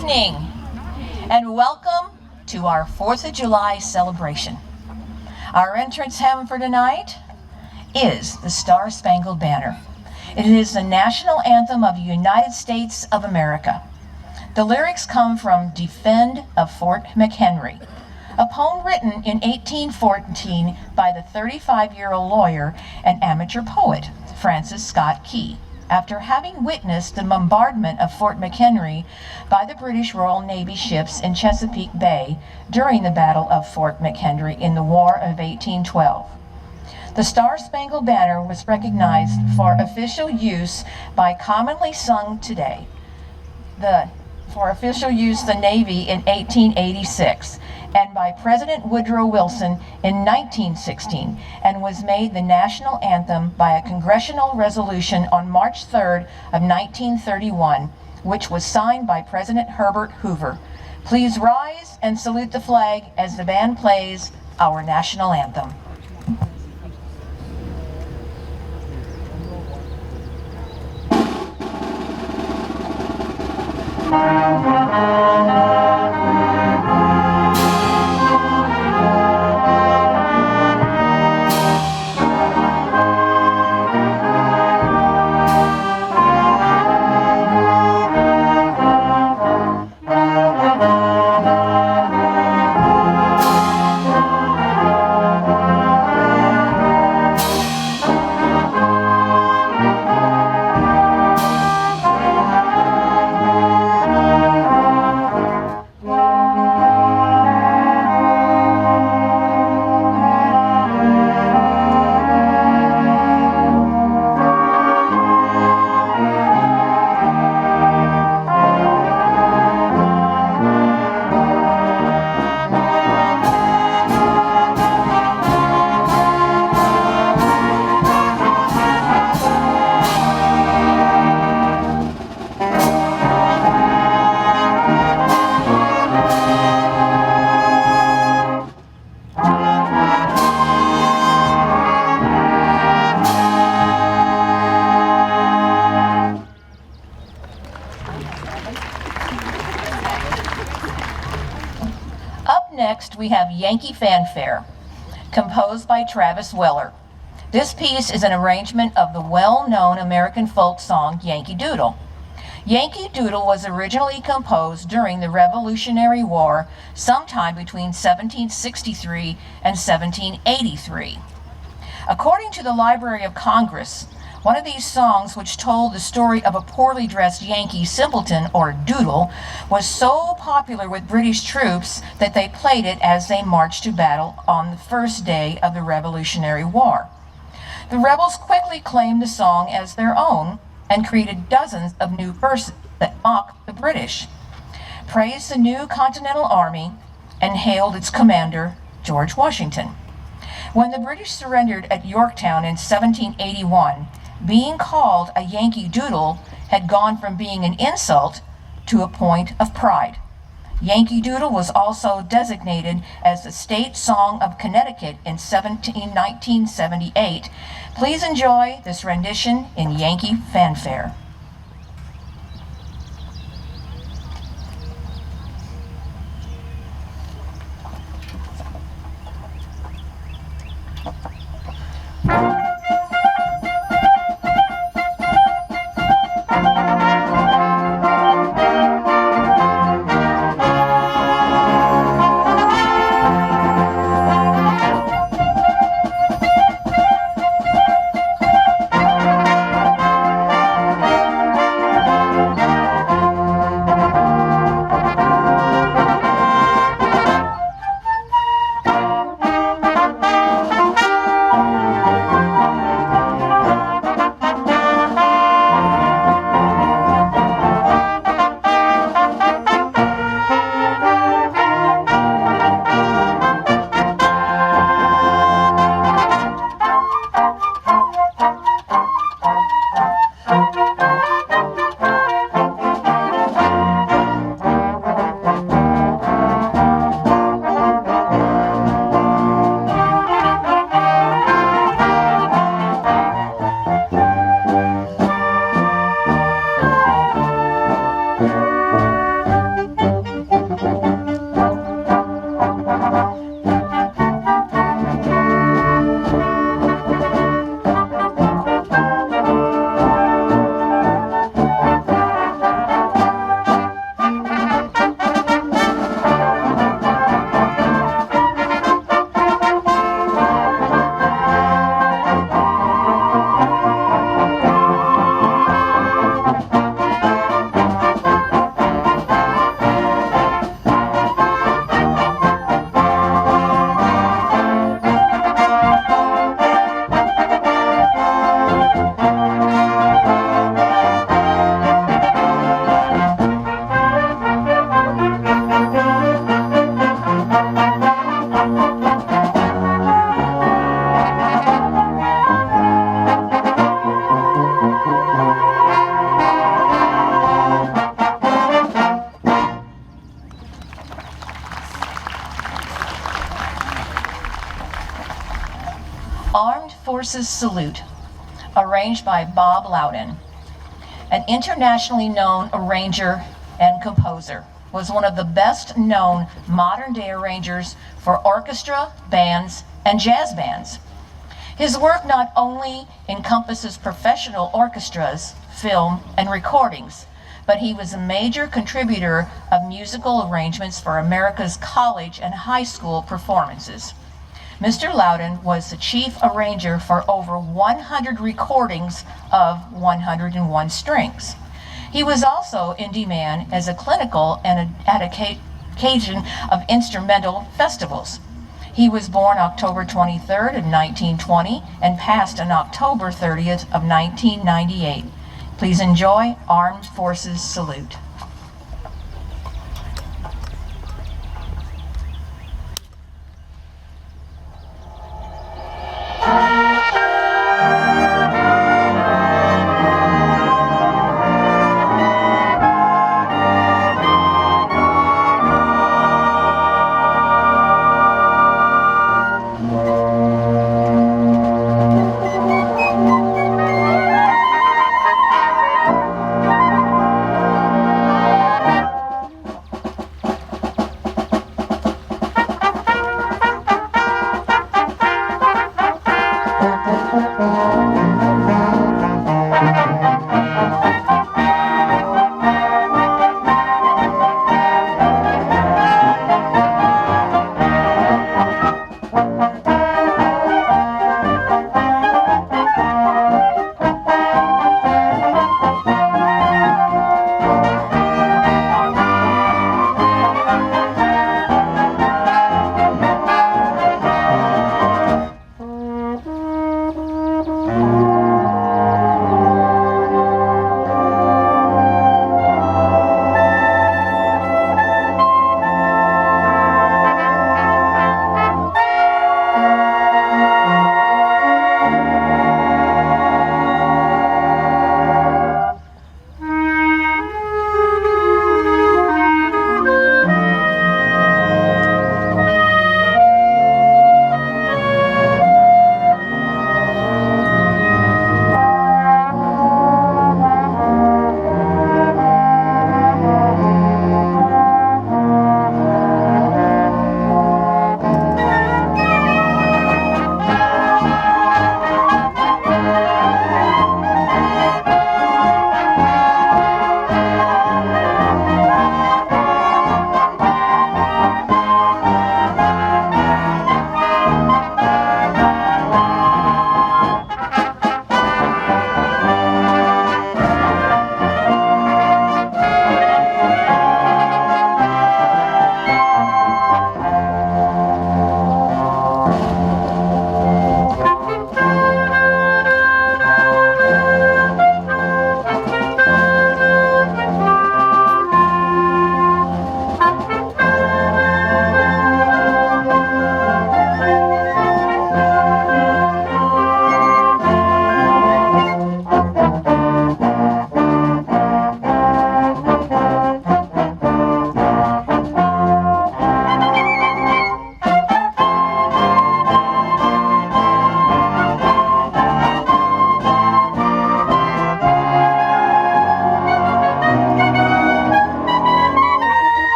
evening, and welcome to our 4th of July celebration. Our entrance hymn for tonight is the Star-Spangled Banner. It is the national anthem of the United States of America. The lyrics come from Defend of Fort McHenry, a poem written in 1814 by the 35-year-old lawyer and amateur poet, Francis Scott Key, after having witnessed the bombardment of Fort McHenry by the British Royal Navy ships in Chesapeake Bay during the Battle of Fort McHenry in the War of 1812. The Star-Spangled Banner was recognized for official use by commonly sung today. For official use the Navy in 1886 and by President Woodrow Wilson in 1916, and was made the national anthem by a congressional resolution on March 3rd of 1931, which was signed by President Herbert Hoover. Please rise and salute the flag as the band plays our national anthem. Next, we have Yankee Fanfare, composed by Travis Weller. This piece is an arrangement of the well-known American folk song Yankee Doodle. Yankee Doodle was originally composed during the Revolutionary War, sometime between 1763 and 1783. According to the Library of Congress, one of these songs, which told the story of a poorly dressed Yankee simpleton, or doodle, was so popular with British troops that they played it as they marched to battle on the first day of the Revolutionary War. The rebels quickly claimed the song as their own and created dozens of new verses that mocked the British, praised the new Continental Army, and hailed its commander, George Washington. When the British surrendered at Yorktown in 1781, being called a Yankee Doodle had gone from being an insult to a point of pride. Yankee Doodle was also designated as the state song of Connecticut in 1978. Please enjoy this rendition in Yankee Fanfare. Armed Forces Salute, arranged by Bob Loudon, an internationally known arranger and composer, was one of the best known modern day arrangers for orchestra, bands, and jazz bands. His work not only encompasses professional orchestras, film, and recordings, but he was a major contributor of musical arrangements for America's college and high school performances. Mr. Loudon was the chief arranger for over 100 recordings of 101 Strings. He was also in demand as a clinical and at occasion of instrumental festivals. He was born October 23rd of 1920 and passed on October 30th of 1998. Please enjoy Armed Forces Salute.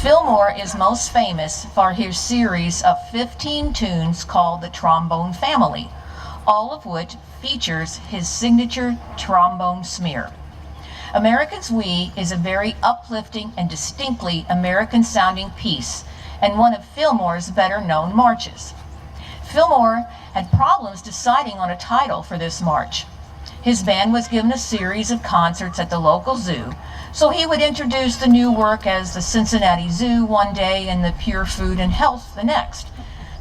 Fillmore is most famous for his series of 15 tunes called the Trombone Family, all of which features his signature trombone smear. America's We is a very uplifting and distinctly American-sounding piece and one of Fillmore's better-known marches. Fillmore had problems deciding on a title for this march. His band was given a series of concerts at the local zoo, so he would introduce the new work as the Cincinnati Zoo one day and the Pure Food and Health the next.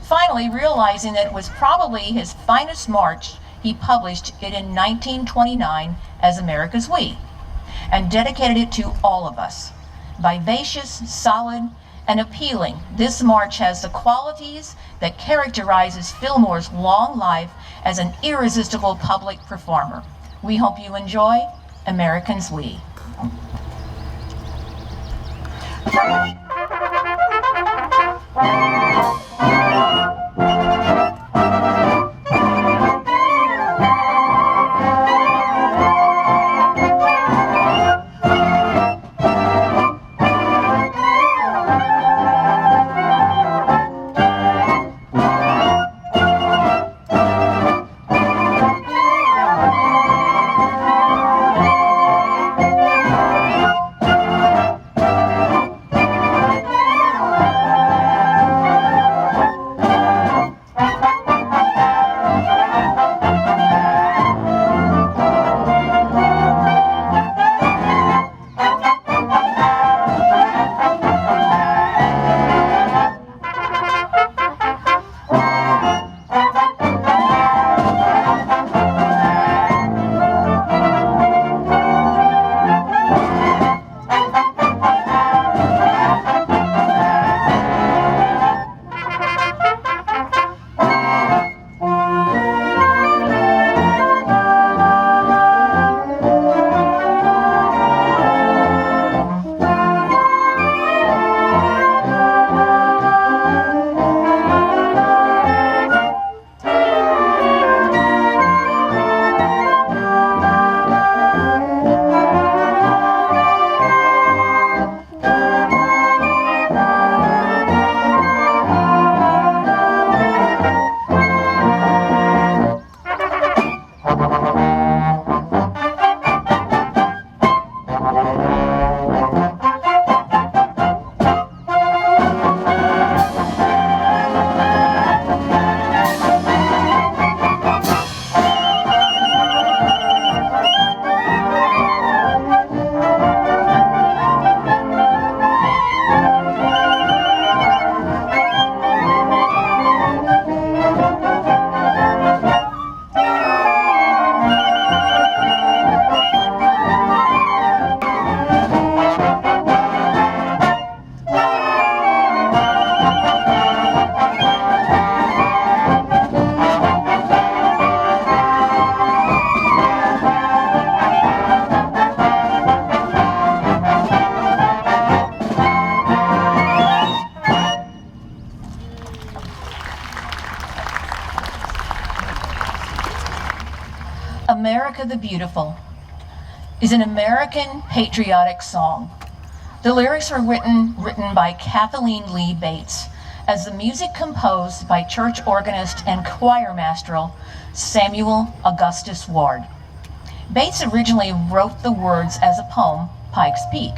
Finally, realizing that it was probably his finest march, he published it in 1929 as America's We, and dedicated it to all of us. Vivacious, solid, and appealing, this march has the qualities that characterizes Fillmore's long life as an irresistible public performer. We hope you enjoy America's We. America the Beautiful is an American patriotic song. The lyrics were written by Kathleen Lee Bates, as the music composed by church organist and choir master Samuel Augustus Ward. Bates originally wrote the words as a poem, Pike's Peak,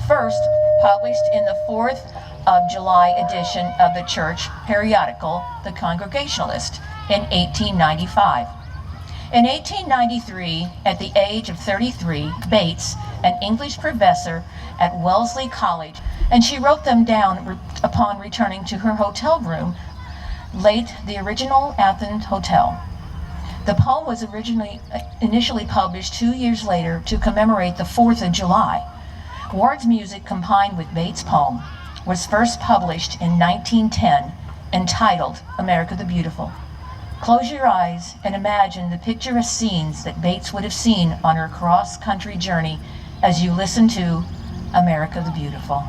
first published in the 4th of July edition of the church periodical, The Congregationalist, in 1895. In 1893, at the age of 33, Bates, an English professor at Wellesley College, and she wrote them down upon returning to her hotel room, late the original Athens Hotel. The poem was initially published 2 years later to commemorate the 4th of July. Ward's music combined with Bates' poem was first published in 1910, entitled America the Beautiful. Close your eyes and imagine the picturesque scenes that Bates would have seen on her cross-country journey as you listen to America the Beautiful.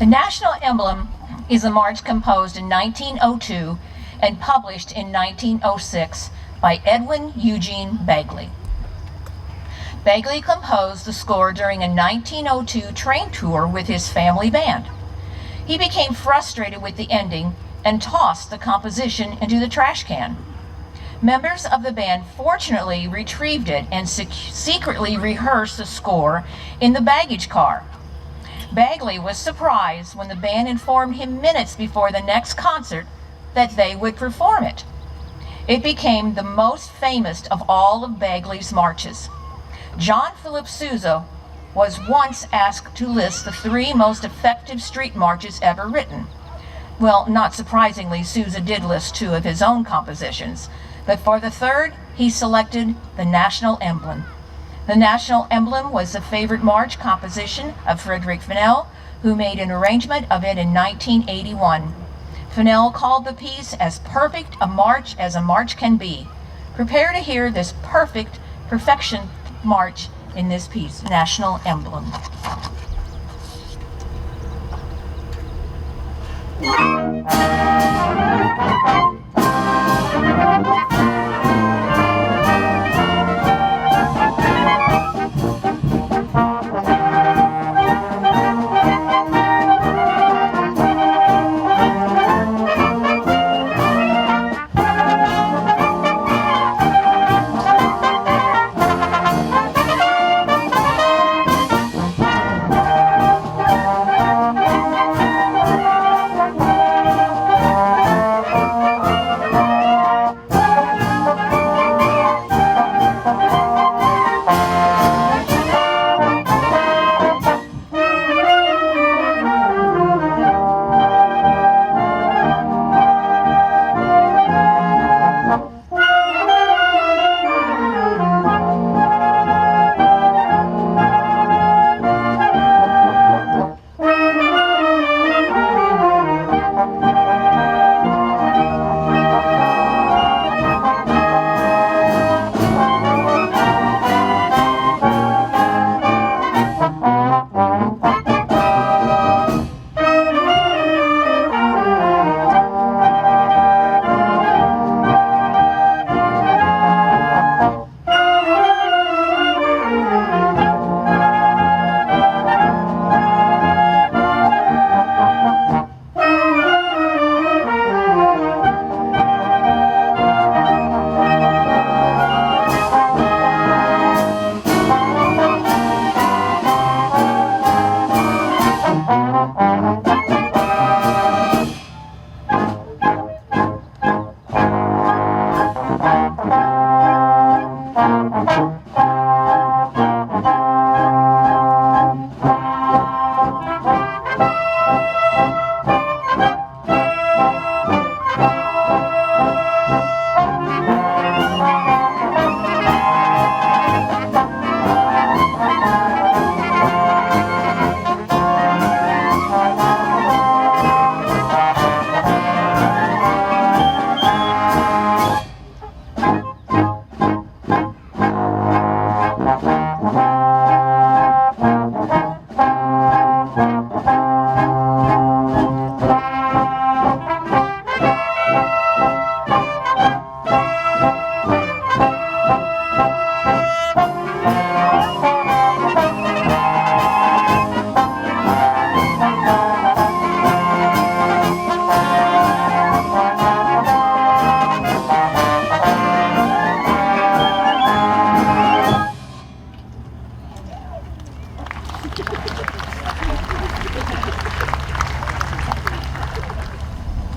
The national emblem is a march composed in 1902 and published in 1906 by Edwin Eugene Bagley. Bagley composed the score during a 1902 train tour with his family band. He became frustrated with the ending and tossed the composition into the trash can. Members of the band fortunately retrieved it and secretly rehearsed the score in the baggage car. Bagley was surprised when the band informed him minutes before the next concert that they would perform it. It became the most famous of all of Bagley's marches. John Philip Sousa was once asked to list the 3 most effective street marches ever written. Well, not surprisingly, Sousa did list 2 of his own compositions, but for the 3rd, he selected the national emblem. The national emblem was the favorite march composition of Frederick Fennell, who made an arrangement of it in 1981. Fennell called the piece as perfect a march as a march can be. Prepare to hear this perfection march in this piece, National Emblem.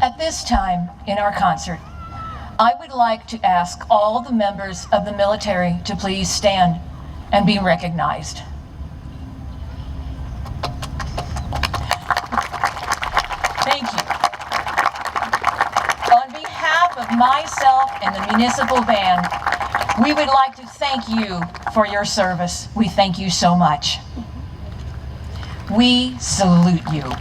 At this time in our concert, I would like to ask all the members of the military to please stand and be recognized. Thank you. On behalf of myself and the Municipal Band, we would like to thank you for your service. We thank you so much. We salute you.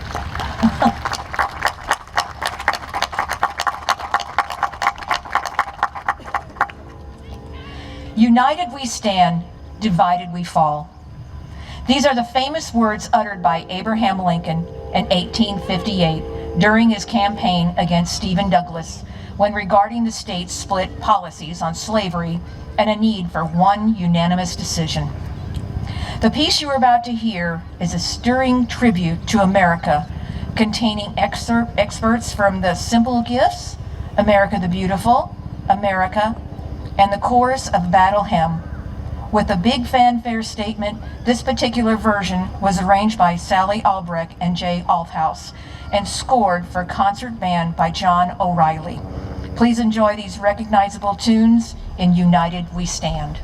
United we stand, divided we fall. These are the famous words uttered by Abraham Lincoln in 1858 during his campaign against Stephen Douglas when regarding the state's split policies on slavery and a need for one unanimous decision. The piece you are about to hear is a stirring tribute to America, containing excerpts from The Simple Gifts, America the Beautiful, America, and the chorus of Battle Hymn. With a big fanfare statement, this particular version was arranged by Sally Albrecht and Jay Althouse and scored for concert band by John O'Reilly. Please enjoy these recognizable tunes in United We Stand.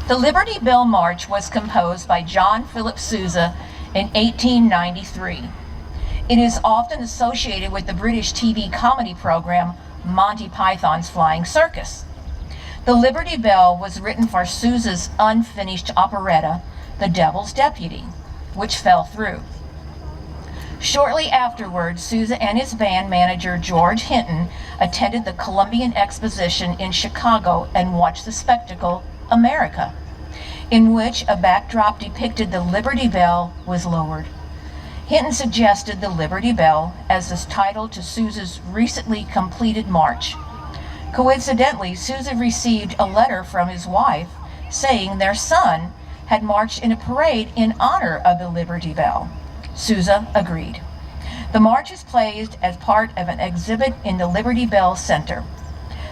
The Liberty Bell March was composed by John Philip Sousa in 1893. It is often associated with the British TV comedy program Monty Python's Flying Circus. The Liberty Bell was written for Sousa's unfinished operetta, The Devil's Deputy, which fell through. Shortly afterwards, Sousa and his band manager, George Hinton, attended the Columbian Exposition in Chicago and watched the spectacle, America, in which a backdrop depicted the Liberty Bell was lowered. Hinton suggested the Liberty Bell as the title to Sousa's recently completed march. Coincidentally, Sousa received a letter from his wife saying their son had marched in a parade in honor of the Liberty Bell. Sousa agreed. The march is played as part of an exhibit in the Liberty Bell Center.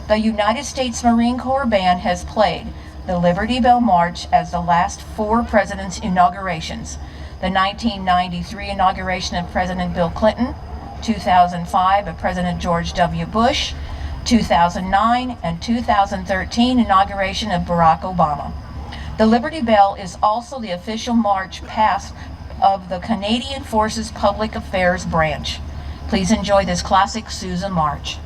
The United States Marine Corps Band has played the Liberty Bell March as the last 4 presidents' inaugurations: the 1993 inauguration of President Bill Clinton, 2005 of President George W. Bush, 2009 and 2013 inauguration of Barack Obama. The Liberty Bell is also the official march past of the Canadian Forces Public Affairs Branch. Please enjoy this classic Sousa march.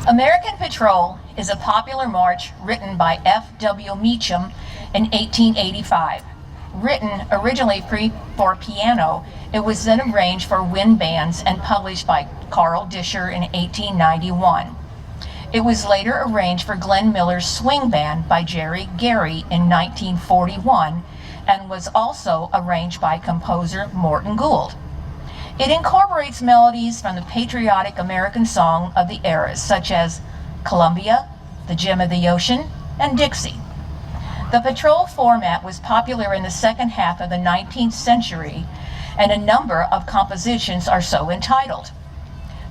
American Patrol is a popular march written by F.W. Meacham in 1885. Written originally for piano, it was then arranged for wind bands and published by Carl Disher in 1891. It was later arranged for Glenn Miller's swing band by Jerry Gary in 1941 and was also arranged by composer Morton Gould. It incorporates melodies from the patriotic American song of the eras, such as Columbia, The Gem of the Ocean, and Dixie. The patrol format was popular in the second half of the 19th century, and a number of compositions are so entitled.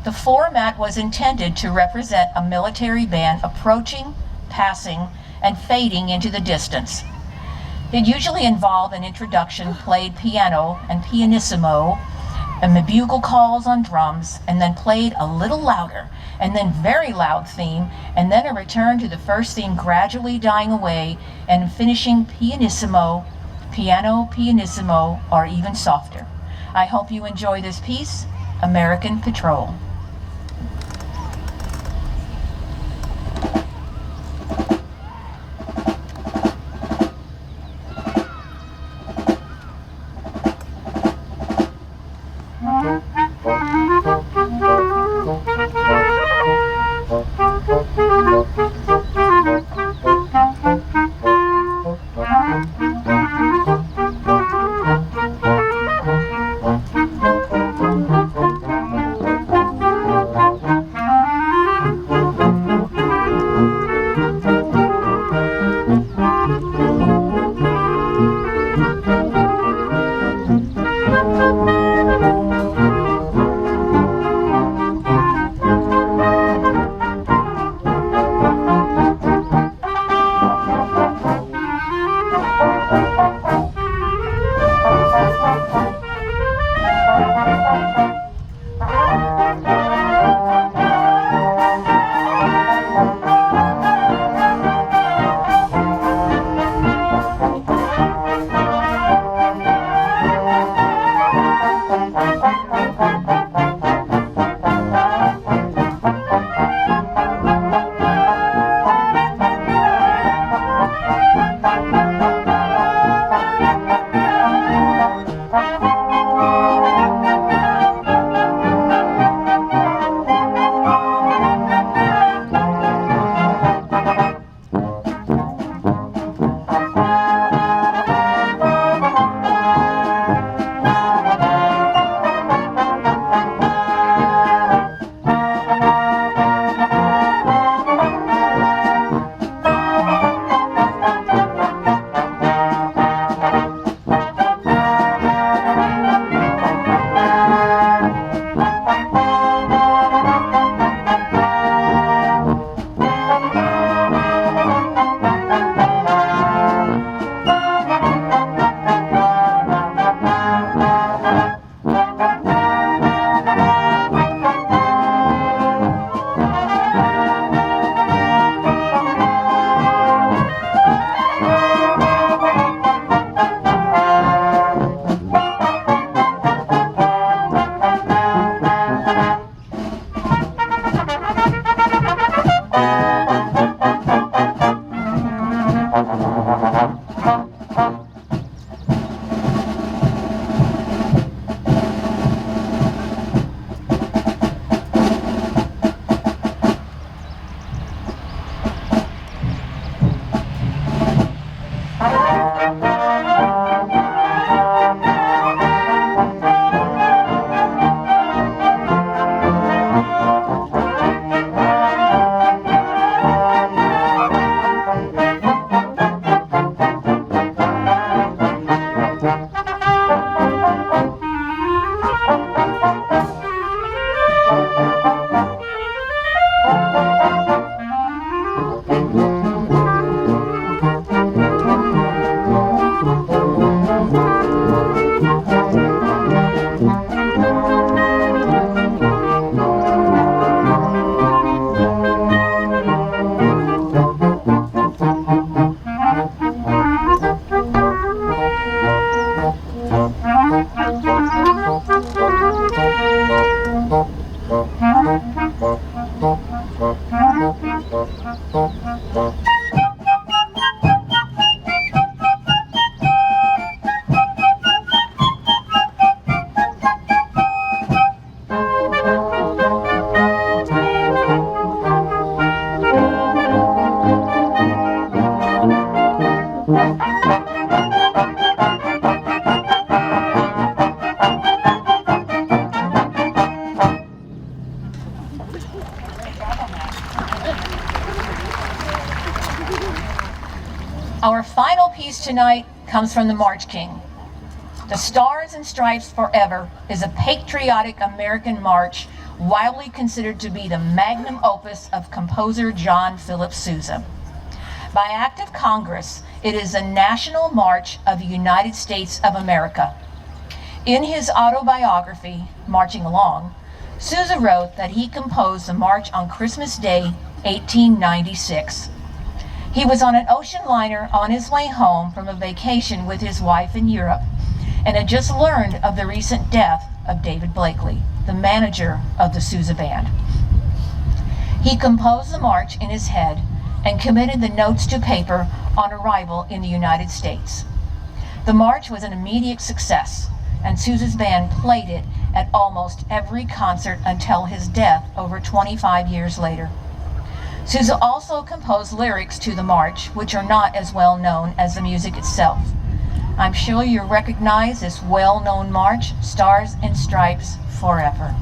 The format was intended to represent a military band approaching, passing, and fading into the distance. It usually involved an introduction played piano and pianissimo, and the bugle calls on drums, and then played a little louder, and then very loud theme, and then a return to the first theme gradually dying away, and finishing pianissimo, piano, pianissimo, or even softer. I hope you enjoy this piece, American Patrol. Our final piece tonight comes from the March King. The Stars and Stripes Forever is a patriotic American march widely considered to be the magnum opus of composer John Philip Sousa. By act of Congress, it is a national march of the United States of America. In his autobiography, Marching Along, Sousa wrote that he composed the march on Christmas Day, 1896. He was on an ocean liner on his way home from a vacation with his wife in Europe and had just learned of the recent death of David Blakely, the manager of the Sousa Band. He composed the march in his head and committed the notes to paper on arrival in the United States. The march was an immediate success, and Sousa's band played it at almost every concert until his death over 25 years later. Sousa also composed lyrics to the march, which are not as well known as the music itself. I'm sure you recognize this well-known march, Stars and Stripes Forever.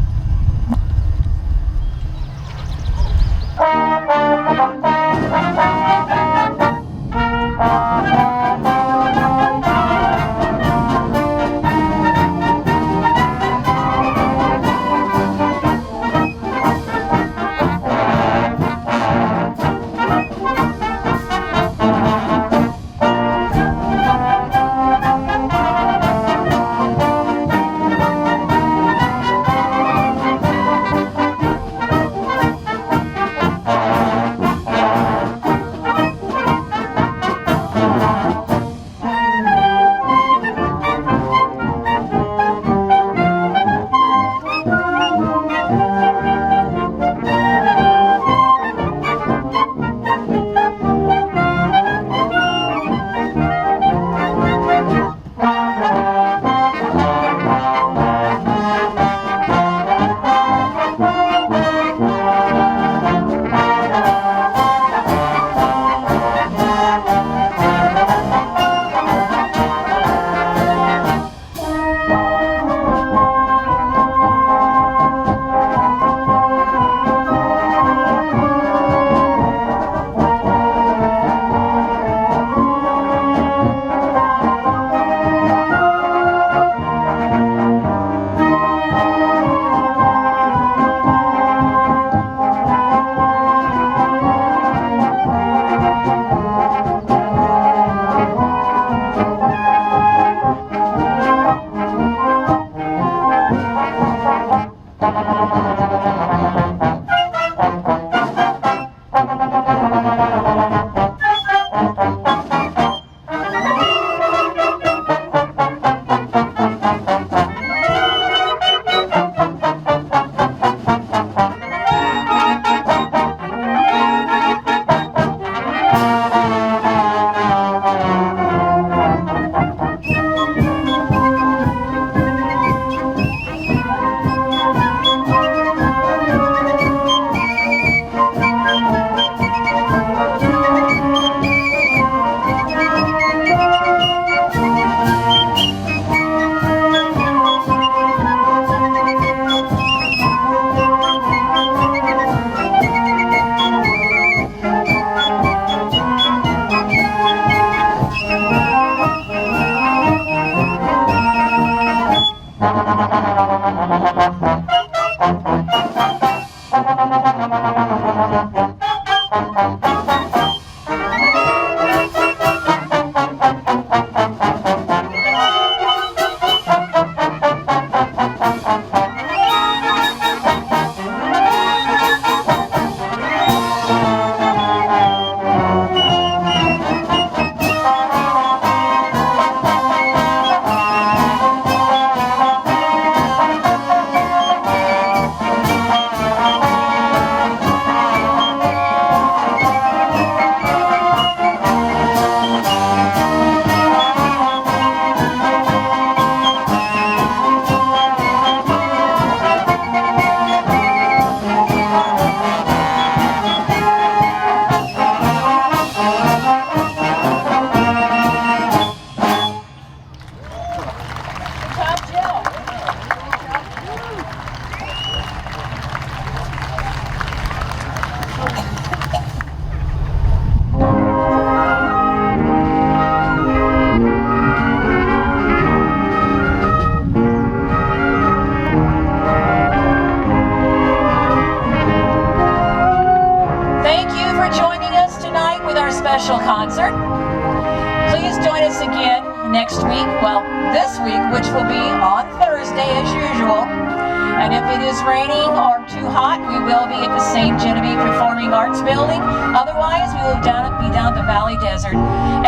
Desert. Please join us again next week, well, this week, which will be on Thursday as usual. And if it is raining or too hot, we will be at the St. Genevieve Performing Arts Building. Otherwise, we will be down at the Valley Desert.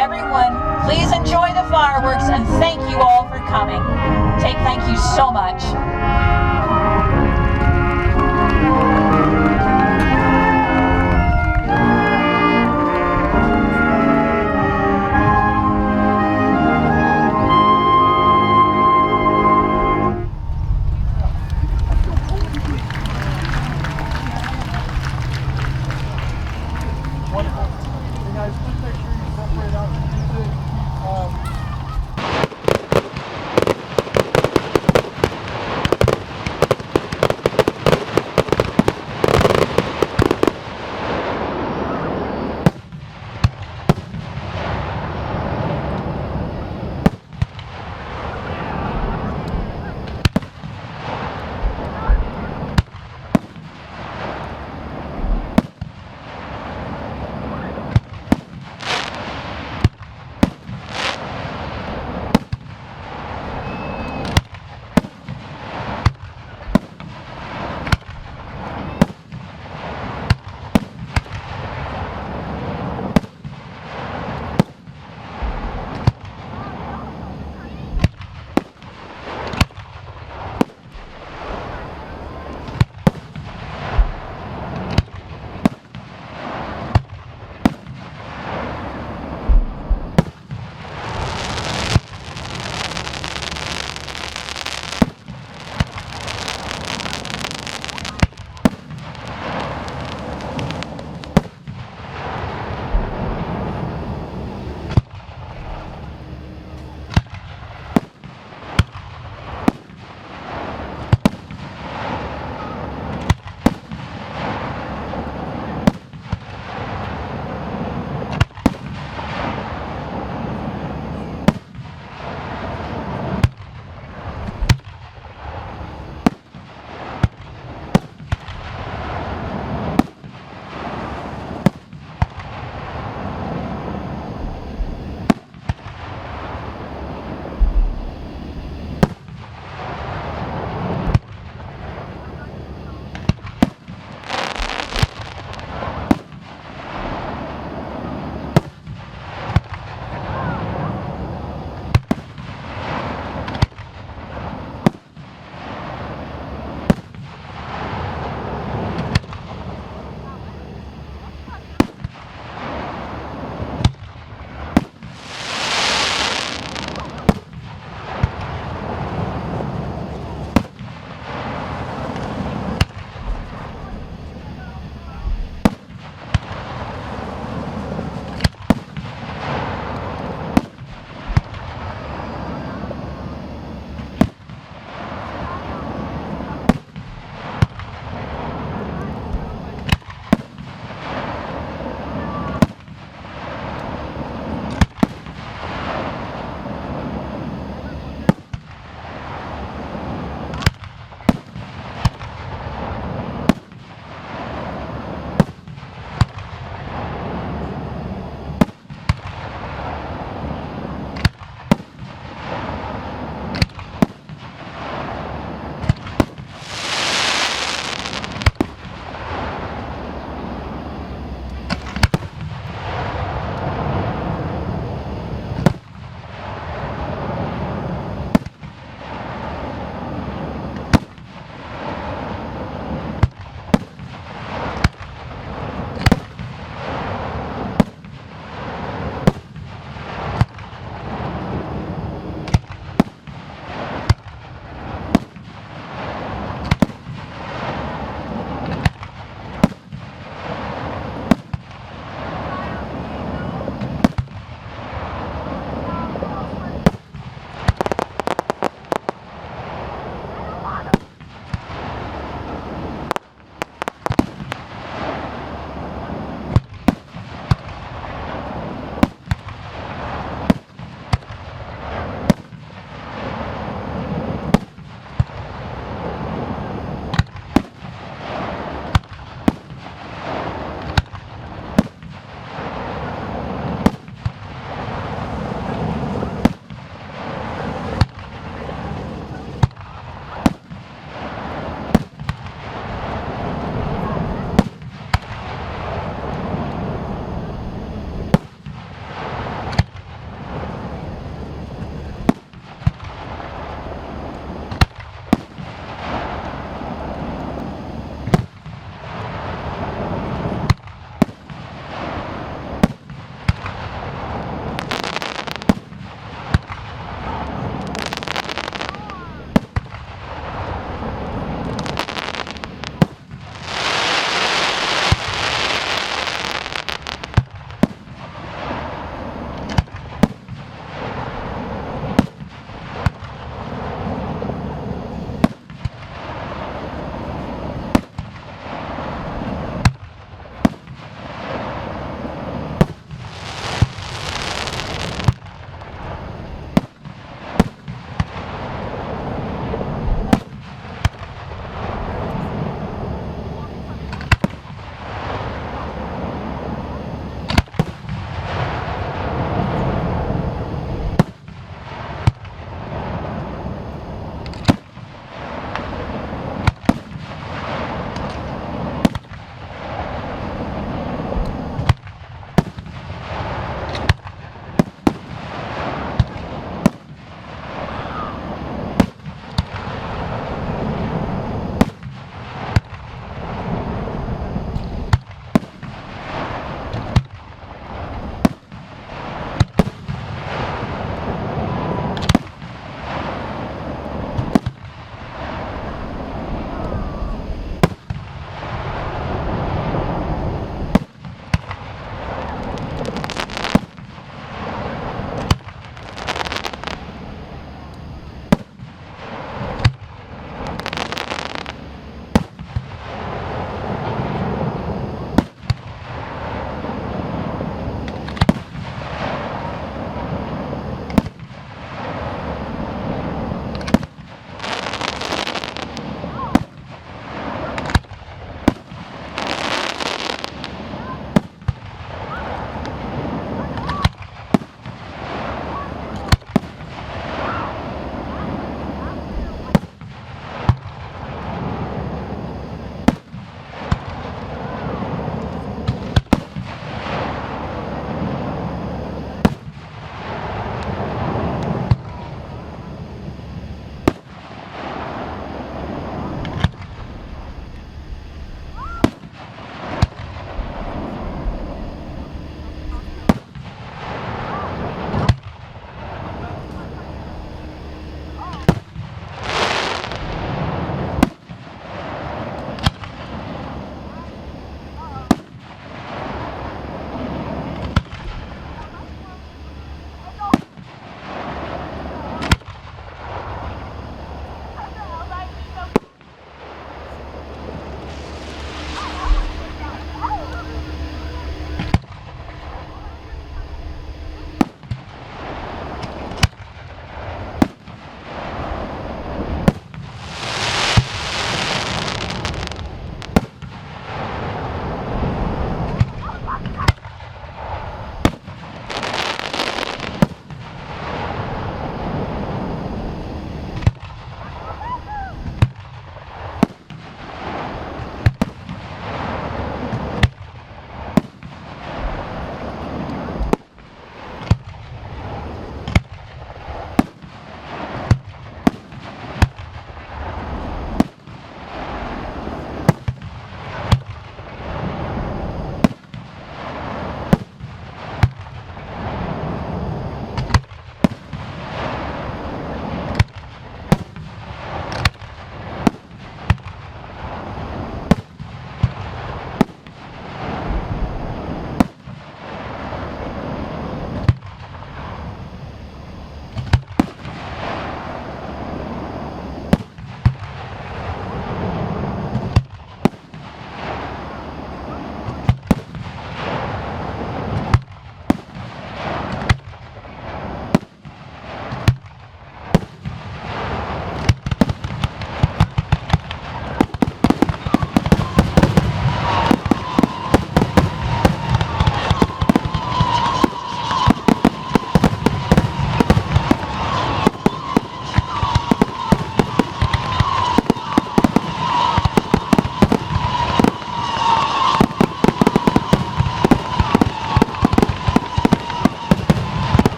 Everyone, please enjoy the fireworks, and thank you all for coming. Thank you so much. Wonderful. Hey guys, please make sure you separate out the music.